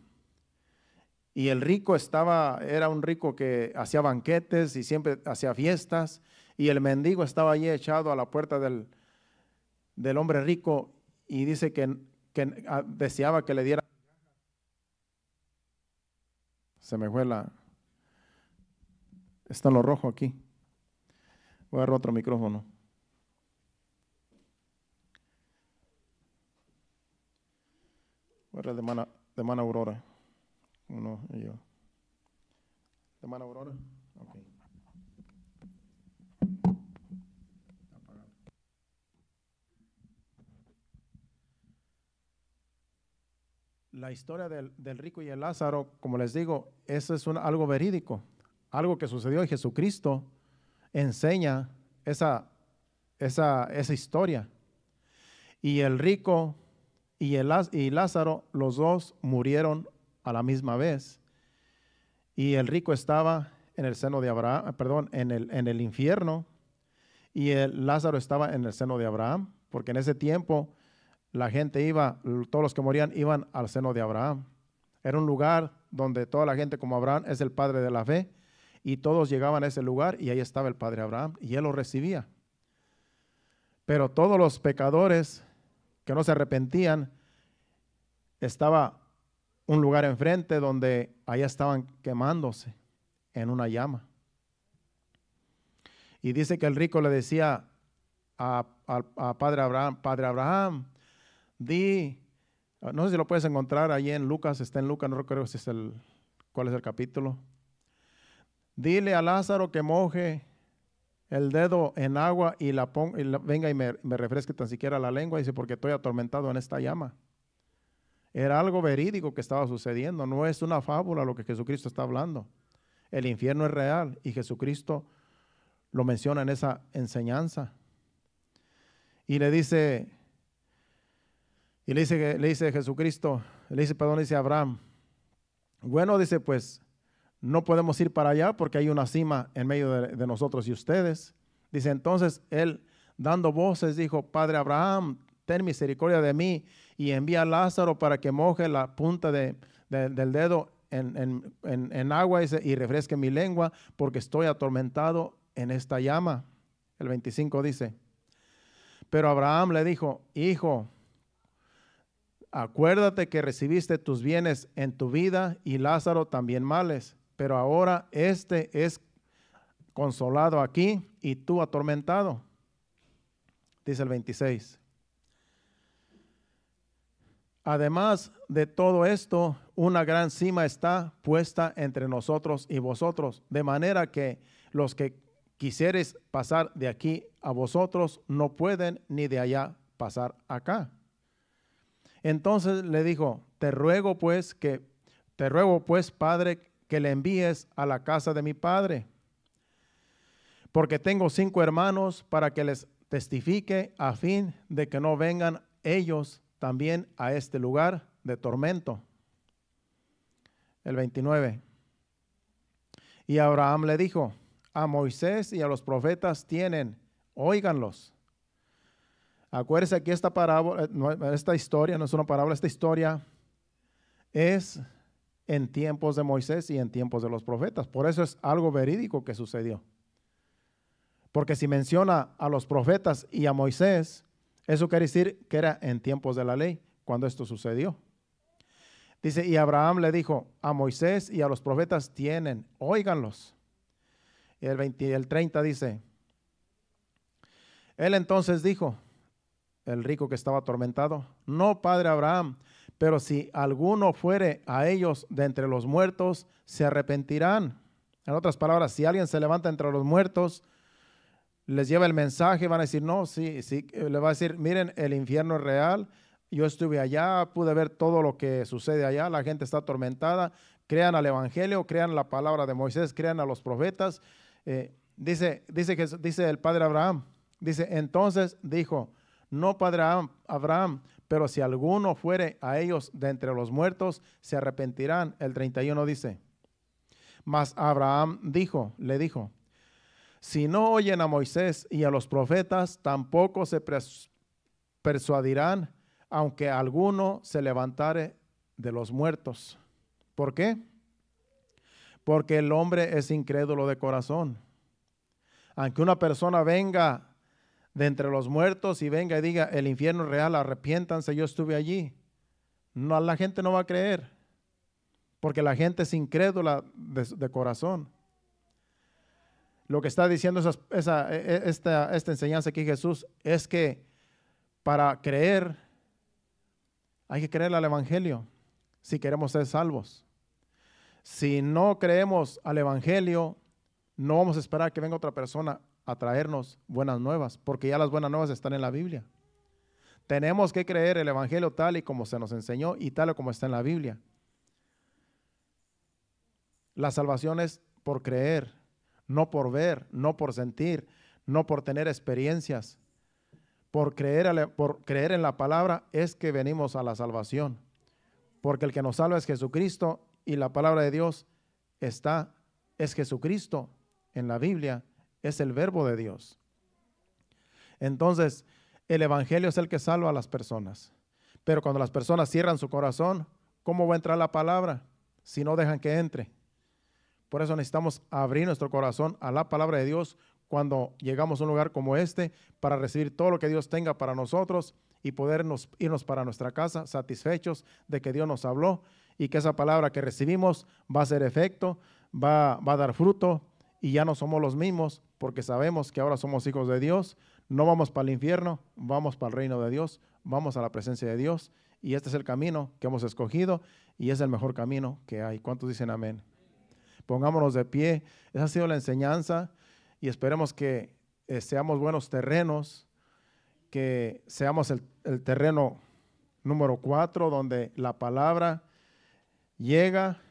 Y el rico era un rico que hacía banquetes y siempre hacía fiestas. Y el mendigo estaba allí echado a la puerta del hombre rico y dice que deseaba que le diera. Se me fue está en lo rojo aquí. Voy a agarrar otro micrófono. Voy a agarrar de Mana Aurora. Uno y yo. Hermana Aurora. Ok. La historia del rico y el Lázaro, como les digo, eso es algo verídico, algo que sucedió y Jesucristo enseña esa historia. Y el rico y Lázaro, los dos murieron a la misma vez. Y el rico estaba en el seno de Abraham, perdón, en el infierno, y el Lázaro estaba en el seno de Abraham, porque en ese tiempo la gente iba, todos los que morían iban al seno de Abraham. Era un lugar donde toda la gente, como Abraham es el padre de la fe, y todos llegaban a ese lugar y ahí estaba el padre Abraham y él lo recibía. Pero todos los pecadores que no se arrepentían, estaba un lugar enfrente donde allá estaban quemándose en una llama. Y dice que el rico le decía a Padre Abraham, no sé si lo puedes encontrar ahí en Lucas, está en Lucas, no recuerdo si cuál es el capítulo. Dile a Lázaro que moje el dedo en agua y venga y me refresque tan siquiera la lengua, dice, porque estoy atormentado en esta llama. Era algo verídico que estaba sucediendo, no es una fábula lo que Jesucristo está hablando. El infierno es real y Jesucristo lo menciona en esa enseñanza. Y le dice Jesucristo, dice Abraham, bueno, dice, pues no podemos ir para allá porque hay una cima en medio de nosotros y ustedes. Dice, entonces él, dando voces, dijo, Padre Abraham, ten misericordia de mí y envía a Lázaro para que moje la punta del dedo en agua y refresque mi lengua, porque estoy atormentado en esta llama. El 25 dice, pero Abraham le dijo, hijo, acuérdate que recibiste tus bienes en tu vida y Lázaro también males, pero ahora este es consolado aquí y tú atormentado. Dice el 26. Además de todo esto, una gran cima está puesta entre nosotros y vosotros, de manera que los que quisieres pasar de aquí a vosotros no pueden ni de allá pasar acá. Entonces le dijo, te ruego pues, Padre, que le envíes a la casa de mi padre, porque tengo 5 hermanos para que les testifique a fin de que no vengan ellos también a este lugar de tormento. El 29. Y Abraham le dijo, a Moisés y a los profetas tienen, óiganlos. Acuérdense que esta historia no es una parábola, esta historia es en tiempos de Moisés y en tiempos de los profetas. Por eso es algo verídico que sucedió. Porque si menciona a los profetas y a Moisés, eso quiere decir que era en tiempos de la ley cuando esto sucedió. Dice, y Abraham le dijo, a Moisés y a los profetas tienen, óiganlos. Y el 30 dice, él entonces dijo, el rico que estaba atormentado, no, padre Abraham, pero si alguno fuere a ellos de entre los muertos, se arrepentirán. En otras palabras, si alguien se levanta entre los muertos, les lleva el mensaje, van a decir, no, sí, le va a decir, miren, el infierno es real, yo estuve allá, pude ver todo lo que sucede allá, la gente está atormentada, crean al evangelio, crean la palabra de Moisés, crean a los profetas. Dice el padre Abraham, dice, entonces dijo, no, padre Abraham, pero si alguno fuere a ellos de entre los muertos, se arrepentirán. El 31 dice, mas Abraham le dijo, si no oyen a Moisés y a los profetas, tampoco se persuadirán, aunque alguno se levantare de los muertos. ¿Por qué? Porque el hombre es incrédulo de corazón. Aunque una persona venga de entre los muertos y venga y diga, el infierno es real, arrepiéntanse, yo estuve allí, no, la gente no va a creer, porque la gente es incrédula de corazón. Lo que está diciendo esta enseñanza aquí Jesús es que para creer hay que creer al evangelio si queremos ser salvos. Si no creemos al Evangelio, no vamos a esperar que venga otra persona a traernos buenas nuevas, porque ya las buenas nuevas están en la Biblia. Tenemos que creer el Evangelio tal y como se nos enseñó y tal y como está en la Biblia. La salvación es por creer, no por ver, no por sentir, no por tener experiencias. Por creer en la palabra es que venimos a la salvación. Porque el que nos salva es Jesucristo y la palabra de Dios es Jesucristo en la Biblia, es el verbo de Dios. Entonces, el Evangelio es el que salva a las personas. Pero cuando las personas cierran su corazón, ¿cómo va a entrar la palabra si no dejan que entre? Por eso necesitamos abrir nuestro corazón a la palabra de Dios cuando llegamos a un lugar como este para recibir todo lo que Dios tenga para nosotros y podernos irnos para nuestra casa satisfechos de que Dios nos habló y que esa palabra que recibimos va a hacer efecto, va a dar fruto y ya no somos los mismos porque sabemos que ahora somos hijos de Dios. No vamos para el infierno, vamos para el reino de Dios, vamos a la presencia de Dios y este es el camino que hemos escogido y es el mejor camino que hay. ¿Cuántos dicen amén? Pongámonos de pie. Esa ha sido la enseñanza y esperemos que seamos buenos terrenos, que seamos el terreno número 4 donde la palabra llega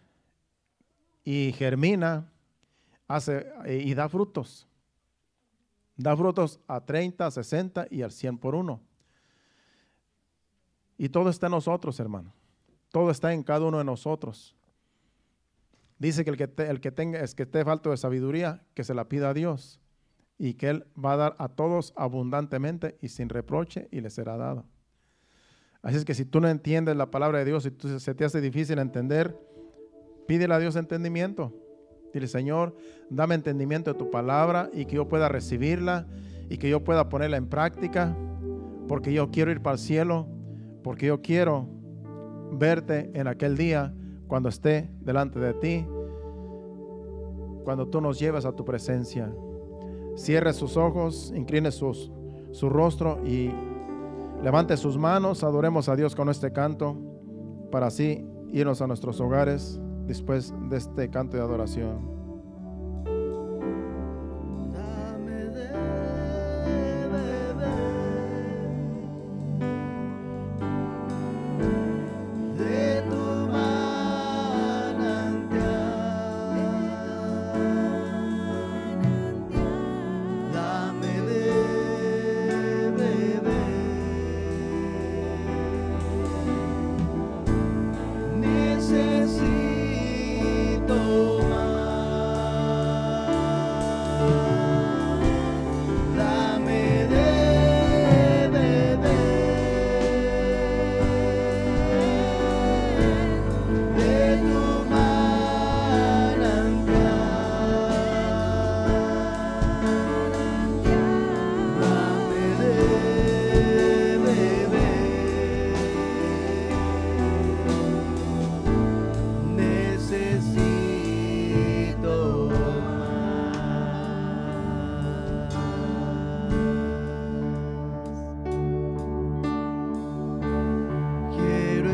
y germina, hace y da frutos. Da frutos a 30, 60 y al 100 por uno. Y todo está en nosotros, hermano. Todo está en cada uno de nosotros. Dice que el que esté falto de sabiduría, que se la pida a Dios. Y que Él va a dar a todos abundantemente y sin reproche y le será dado. Así es que si tú no entiendes la palabra de Dios y se te hace difícil entender, pídele a Dios entendimiento. Dile, Señor, dame entendimiento de tu palabra y que yo pueda recibirla y que yo pueda ponerla en práctica, porque yo quiero ir para el cielo, porque yo quiero verte en aquel día cuando esté delante de ti, cuando tú nos lleves a tu presencia. Cierre sus ojos, incline su rostro y levante sus manos. Adoremos a Dios con este canto para así irnos a nuestros hogares después de este canto de adoración.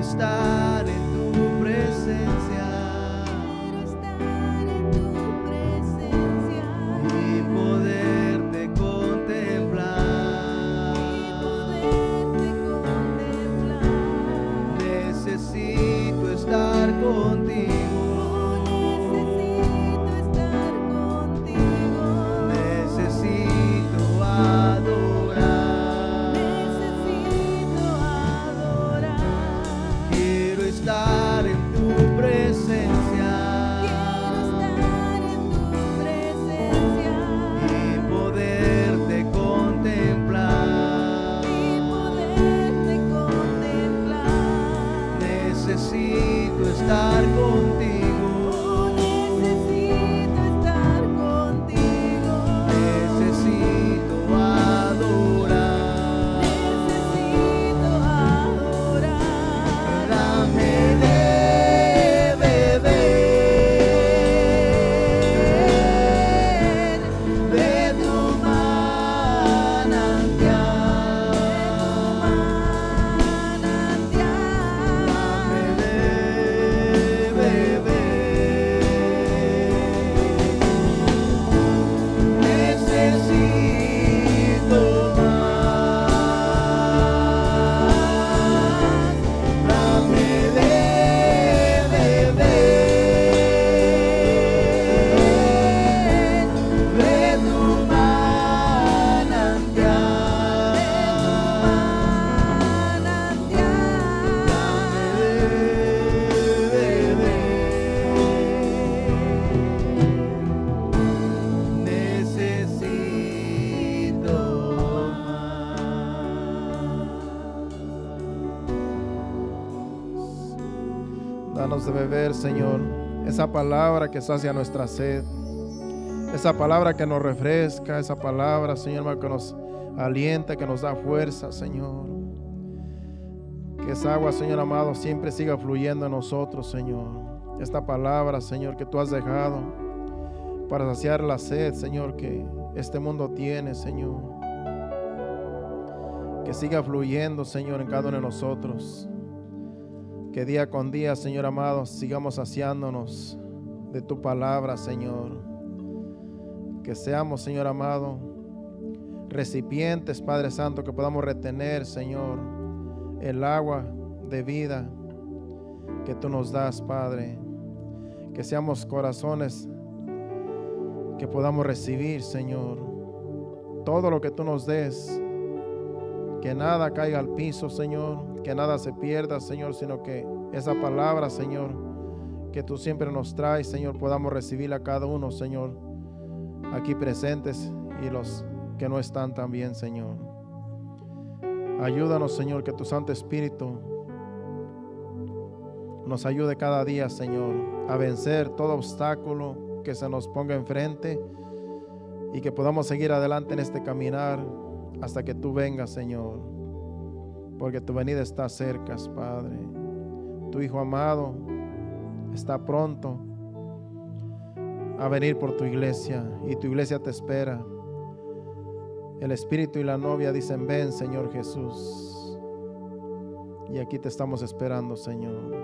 Estar en tu presencia, y poderte contemplar, Danos de beber, Señor, esa palabra que sacia nuestra sed, esa palabra que nos refresca, esa palabra, Señor, que nos alienta, que nos da fuerza, Señor. Que esa agua, Señor amado, siempre siga fluyendo en nosotros, Señor. Esta palabra, Señor, que tú has dejado para saciar la sed, Señor, que este mundo tiene, Señor. Que siga fluyendo, Señor, en cada uno de nosotros. Que día con día, Señor amado, sigamos saciándonos de tu palabra, Señor. Que seamos, Señor amado, recipientes, Padre Santo, que podamos retener, Señor, el agua de vida que tú nos das, Padre. Que seamos corazones que podamos recibir, Señor, todo lo que tú nos des. Que nada caiga al piso, Señor, que nada se pierda, Señor, sino que esa palabra, Señor, que tú siempre nos traes, Señor, podamos recibirla cada uno, Señor, aquí presentes y los que no están también, Señor. Ayúdanos, Señor, que tu Santo Espíritu nos ayude cada día, Señor, a vencer todo obstáculo que se nos ponga enfrente y que podamos seguir adelante en este caminar hasta que tú vengas, Señor, porque tu venida está cerca, Padre. Tu Hijo amado está pronto a venir por tu iglesia y tu iglesia te espera. El Espíritu y la novia dicen: ven, Señor Jesús. Y aquí te estamos esperando, Señor.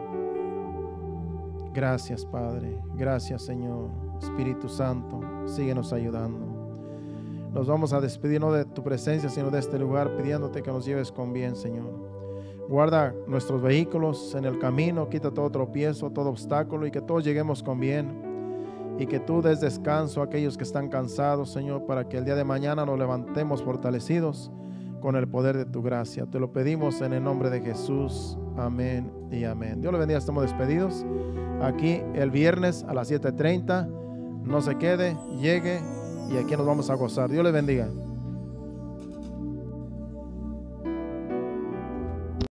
Gracias, Padre. Gracias, Señor. Espíritu Santo, síguenos ayudando. Nos vamos a despedir no de tu presencia, sino de este lugar, pidiéndote que nos lleves con bien, Señor. Guarda nuestros vehículos en el camino, quita todo tropiezo, todo obstáculo, y que todos lleguemos con bien. Y que tú des descanso a aquellos que están cansados, Señor, para que el día de mañana nos levantemos fortalecidos con el poder de tu gracia. Te lo pedimos en el nombre de Jesús. Amén y amén. Dios le bendiga. Estamos despedidos. Aquí el viernes a las 7:30. No se quede, llegue. Y aquí nos vamos a gozar. Dios les bendiga.